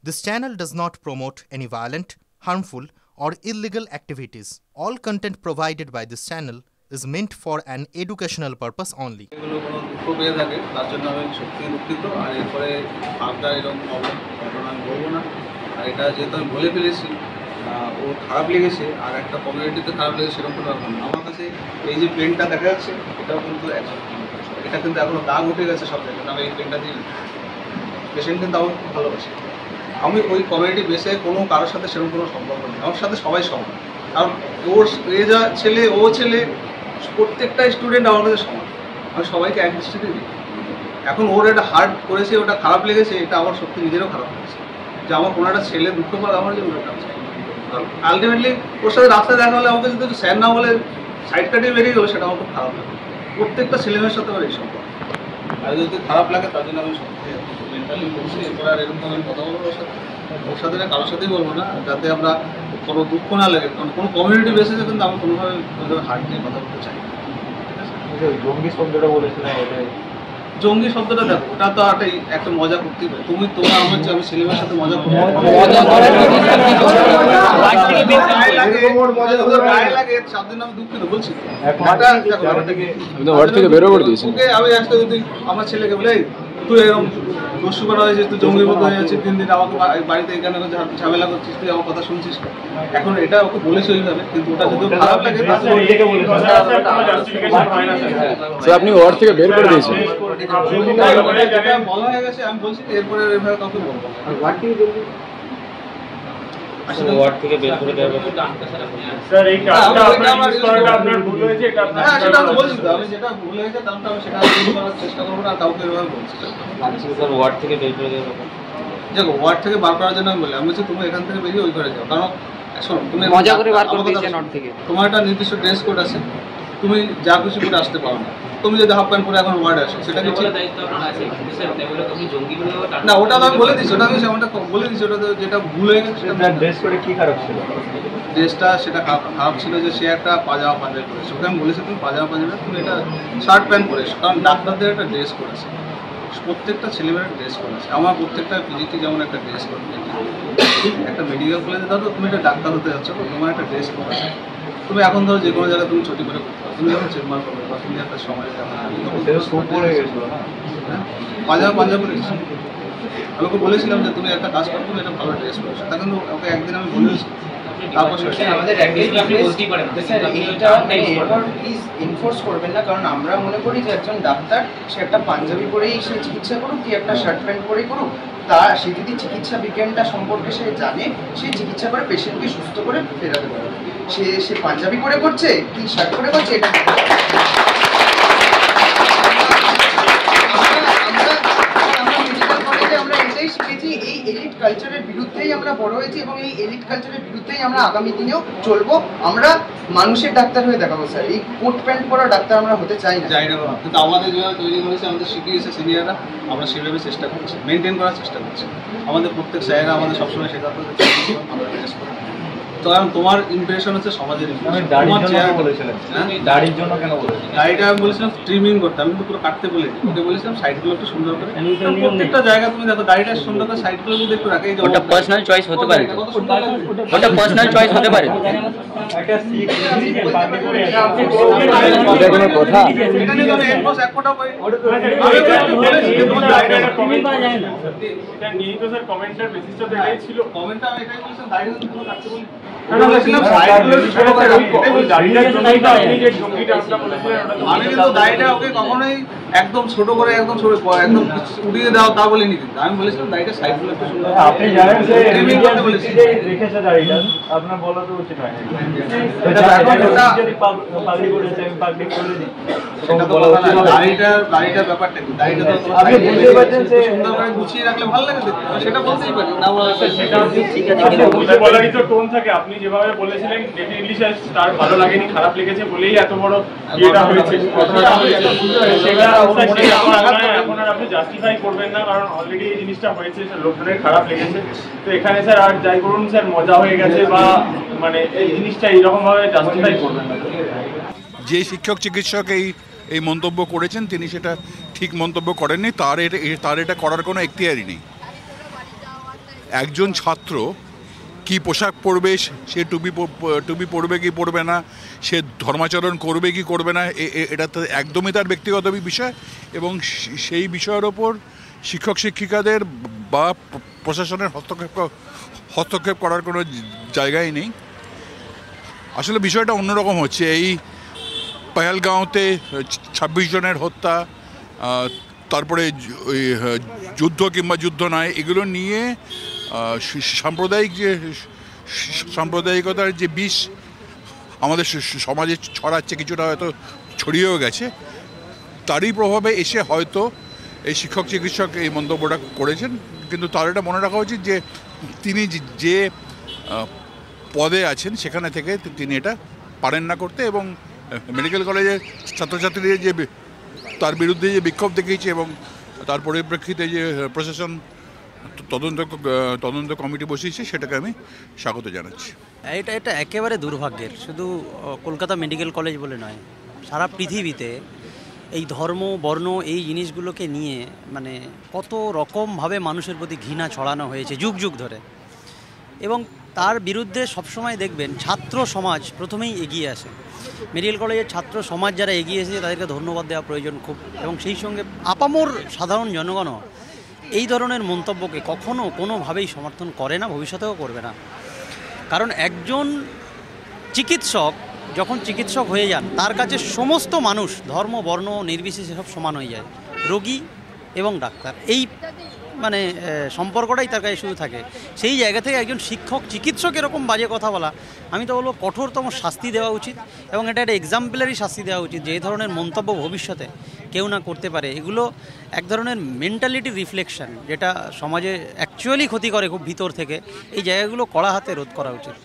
This channel does not promote any violent, harmful, or illegal activities. All content provided by this channel is meant for an educational purpose only. ও খারাপ লেগেছে আর একটা কমিউনিটিতে খারাপ লেগেছে সেরকম কোনো ব্যাপার না। আমার কাছে এই যে পেনটা দেখা যাচ্ছে এটাও কিন্তু এটা কিন্তু এখনও দাগ উঠে গেছে সব জায়গায়। আমি এই পেনটা দিই পেশেন্ট কিন্তু আমার খুব ভালোবাসি। আমি ওই কমিউনিটি বেসে কোনো কারোর সাথে সেরকম কোনো সম্পর্ক নেই, আমার সাথে সবাই সমান। কারণ ওর এ যা ছেলে ও ছেলে প্রত্যেকটা স্টুডেন্ট আমার কাছে সমান, আমি সবাইকে এক দৃষ্টিতে দিই। এখন ওর একটা হার্ট করেছে, ওটা খারাপ লেগেছে, এটা আমার সত্যি নিজেরও খারাপ লেগেছে যে আমার কোনো একটা ছেলে দুঃখ পায় আমার যে ওটা আলটিমেটলি ওর সাথে রাস্তায় দেখা হলে আমাকে যদি স্যার না বলে সাইড কাটিয়ে বেরিয়ে গেলো সেটা আমার খুব খারাপ লাগে। প্রত্যেকটা ছেলেমেয়ের সাথে আমার এই সম্পর্ক, আর যদি খারাপ লাগে তার জন্য আমি মেন্টালি বলছি এরপর আর এরকম আমি কথা বলবো ওর সাথে না কারোর সাথেই বলবো না, যাতে আমরা কোনো দুঃখ না লাগে। কারণ কোনো কমিউনিটি বেসিসে কিন্তু আমি কোনোভাবে হার্ট নিয়ে কথা বলতে চাই। জঙ্গি শব্দটা বলেছিলাম, জঙ্গি শব্দটা দেখো ওটা তো একটা মজা করতেই পারে। তোমার আমার আমি ছেলেমেয়ের সাথে মজা করবো আমি দুঃখিত বলছি ওকে। আমি আজকে যদি আমার ছেলেকে বলে তুই এরকম দস্যু করা হয়েছে, তুই জঙ্গির মতো হয়ে যাচ্ছিস, 3 দিন আমাকে বাড়িতে এখানে ঝামেলা করছিস, তুই আমার কথা শুনছিস, এখন এটা ওকে বলেছে ওইভাবে, কিন্তু ওটা যদি খারাপ লাগে আপনি ওয়ার্ড থেকে বের করে দিয়েছেন বলা হয়ে গেছে। আমি বলছি এরপরে এভাবে কাউকে বলবো ওয়ার্ড থেকে বের করে দেওয়া স্যার। এই কাজটা আপনার করাটা আপনার ভুল হয়েছে, এটা আপনার সেটা আমি বলছি তো, আমি যেটা ভুল হয়েছে কারণটা আমি সেটা করার চেষ্টা করবো না, কাউকে এভাবে বলছি স্যার। ওয়ার্ড থেকে বের করে দেওয়া দেখো ওয়ার্ড থেকে বার করার জন্য আমি বলি, আমি বলছি তুমি এখান থেকে বেরিয়ে ওই করে যাও। কারণ শোনো তুমি মজা করে বার করে দিয়েছেন ওর থেকে, তোমার একটা নির্দিষ্ট ড্রেস কোড আছে, তুমি যা কিছু করে আসতে পারো না। তুমি যদি হাফ প্যান্ট পরে এখন ওয়ার্ড আসো সেটা কি না? ওটা তো আমি বলে দিচ্ছি, ওটা আমি সেমনটা বলে দিচ্ছি। ওটা যেটা ভুল হয়ে গেছে ড্রেস করে কি খারাপ ছিল? ড্রেসটা সেটা খারাপ ছিল যে সে একটা পাজামা পাঞ্জাবি পরেছে। ওকে আমি বলেছি তুমি পাজামা পাঞ্জাবি তুমি এটা শার্ট প্যান্ট পরেছো, কারণ ডাক্তারদের একটা ড্রেস করেছে, প্রত্যেকটা ছেলেমেয়ের ড্রেস করেছে। আমার প্রত্যেকটা পিজিটি যেমন একটা ড্রেস করে, একটা মেডিকেল কলেজে ধরো তুমি একটা ডাক্তার হতে যাচ্ছ, তোমার একটা ড্রেস করেছে। তুমি এখন ধরো যে কোনো জায়গায় তুমি ছুটি করে করতে পারো, তুমি যখন চেম্বার করবে বা তুমি একটা সময় পাঞ্জাবি পরে গেছো। আমি ওকে বলেছিলাম যে তুমি একটা কাজ করো, তুমি একটা ভালো ড্রেস করেছো। তা কিন্তু ওকে একদিন আমি বলেছি, তারপর ইনফোর্স করবেন না। কারণ আমরা মনে করি যে একজন ডাক্তার সে একটা পাঞ্জাবি পরেই সে চিকিৎসা করুক কি একটা শার্ট প্যান্ট পরেই করুক, সে যদি চিকিৎসা বিজ্ঞানটা সম্পর্কে সে জানে, সে চিকিৎসা করে পেশেন্টকে সুস্থ করে ফেরাতে পারে। সে পাঞ্জাবি পরে করছে কি শার্ট পরে করছে এটা আমরা এটাই শিখেছি। এই এলিট কালচারের বিরুদ্ধেই আমরা বড় হয়েছি এবং এই এলিট কালচারের বিরুদ্ধেই আমরা আগামী দিনেও চলবো। আমরা মানুষের ডাক্তার হয়ে দেখাবো স্যার, এই কোট প্যান্ট পরা ডাক্তার আমরা হতে চাই না। কিন্তু আমাদের যেভাবে তৈরি করেছে আমাদের শিখিয়েছে সিনিয়ররা, আমরা সেভাবে চেষ্টা করছি, মেনটেন করার চেষ্টা করছি। আমাদের প্রত্যেক স্যারেরা আমাদের সবসময় শেখাতে তো কারণ তোমার ইমপ্রেশন হচ্ছে সমাজের ইমপ্রেশন। দাড়ির জন্য কেন বলেছেন? দাড়িটা আমি বলেছিলাম ট্রিমিং করতে, আমি তো পুরো কাটতে বলিনি, ওকে বলেছিলাম সাইডগুলো একটু সুন্দর করে। প্রত্যেকটা জায়গা তুমি দেখো দাড়িটা সুন্দর করে সাইডগুলো যদি একটু রাখে, ওটা পার্সোনাল চয়েস হতে পারে, ওটা পার্সোনাল চয়েস হতে পারে। আমি কিন্তু দাড়িটা ওকে কখনোই একদম ছোট করে একদম উড়িয়ে দাও তা বলিনি, কিন্তু আমি বলেছিলাম দাড়িটা সাইডগুলো একটু সুন্দর। আপনি জানেন যে রেখেছে দাড়িটা, আপনার বলা তো উচিত হয় না। দাড়িটার ব্যাপারটা কি, দাড়িটা তো সুন্দর করে গুছিয়ে রাখলে ভালো লাগে দেখতে, সেটা বলতেই পারি না। বলারই তো টোন থাকে, আপনি যেভাবে বলেছিলেন ডেফিনেটলি তার ভালো লাগেনি, খারাপ লেগেছে বলেই এত বড় ইয়েটা হয়েছে, ঘটনাটা হয়েছে। এখন আর আপনি জাস্টিফাই করবেন না, কারণ অলরেডি এই জিনিসটা হয়েছে, লোকজনের খারাপ লেগেছে। তো এখানে স্যার আর যাই করুন স্যার মজা হয়ে গেছে বা মানে এই জিনিসটা এইরকম ভাবে জাস্টিফাই করবেন না। যে শিক্ষক চিকিৎসক এই মন্তব্য করেছেন তিনি সেটা ঠিক মন্তব্য করেননি, তার এটা করার কোনো এখতিয়ারই নেই। একজন ছাত্র কি পোশাক পরবে, সে টুপি পরবে কি পরবে না, সে ধর্মাচরণ করবে কি করবে না, এটা তো একদমই তার ব্যক্তিগত বিষয়, এবং সেই বিষয়ের ওপর শিক্ষক শিক্ষিকাদের বা প্রশাসনের হস্তক্ষেপ করার কোনো জায়গাই নেই। আসলে বিষয়টা অন্যরকম হচ্ছে। এই পহেলগাঁওতে 26 জনের হত্যা, তারপরে যুদ্ধ কিংবা যুদ্ধ নয়, এগুলো নিয়ে সাম্প্রদায়িকতার যে বিষ আমাদের সমাজে ছড়াচ্ছে, কিছুটা হয়তো ছড়িয়েও গেছে, তারই প্রভাবে এসে হয়তো এই শিক্ষক চিকিৎসক এই মন্তব্যটা করেছেন। কিন্তু তার এটা মনে রাখা উচিত যে তিনি যে পদে আছেন সেখানে থেকে তিনি এটা পারেন না করতে, এবং মেডিকেল কলেজের ছাত্রছাত্রীদের যে তার বিরুদ্ধে যে বিক্ষোভ দেখিয়েছে এবং তার পরিপ্রেক্ষিতে যে প্রশাসন তদন্ত কমিটি বসিয়েছে, সেটাকে আমি স্বাগত জানাচ্ছি। এটা একেবারে দুর্ভাগ্যের, শুধু কলকাতা মেডিকেল কলেজ বলে নয়, সারা পৃথিবীতে এই ধর্ম বর্ণ এই জিনিসগুলোকে নিয়ে মানে কত রকমভাবে মানুষের প্রতি ঘৃণা ছড়ানো হয়েছে যুগ যুগ ধরে, এবং তার বিরুদ্ধে সবসময় দেখবেন ছাত্র সমাজ প্রথমেই এগিয়ে আসে। মেডিকেল কলেজের ছাত্র সমাজ যারা এগিয়ে এসেছে তাদেরকে ধন্যবাদ দেওয়া প্রয়োজন খুব, এবং সেই সঙ্গে আপামর সাধারণ জনগণও এই ধরনের মন্তব্যকে কখনো কোনোভাবেই সমর্থন করে না, ভবিষ্যতেও করবে না। কারণ একজন চিকিৎসক যখন চিকিৎসক হয়ে যান, তার কাছে সমস্ত মানুষ ধর্ম বর্ণ নির্বিশেষে সব সমান হয়ে যায়, রোগী এবং ডাক্তার, এই মানে সম্পর্কটাই তার কাছে শুধু থাকে। সেই জায়গা থেকে একজন শিক্ষক চিকিৎসক এরকম বাজে কথা বলা, আমি তো বলবো কঠোরতম শাস্তি দেওয়া উচিত, এবং এটা একটা এক্সাম্পলারি শাস্তি দেওয়া উচিত যে এই ধরনের মন্তব্য ভবিষ্যতে কেউ না করতে পারে। এগুলো এক ধরনের মেন্টালিটি রিফ্লেকশন, যেটা সমাজে অ্যাকচুয়ালি ক্ষতি করে খুব ভিতর থেকে। এই জায়গাগুলো কড়া হাতে রোধ করা উচিত।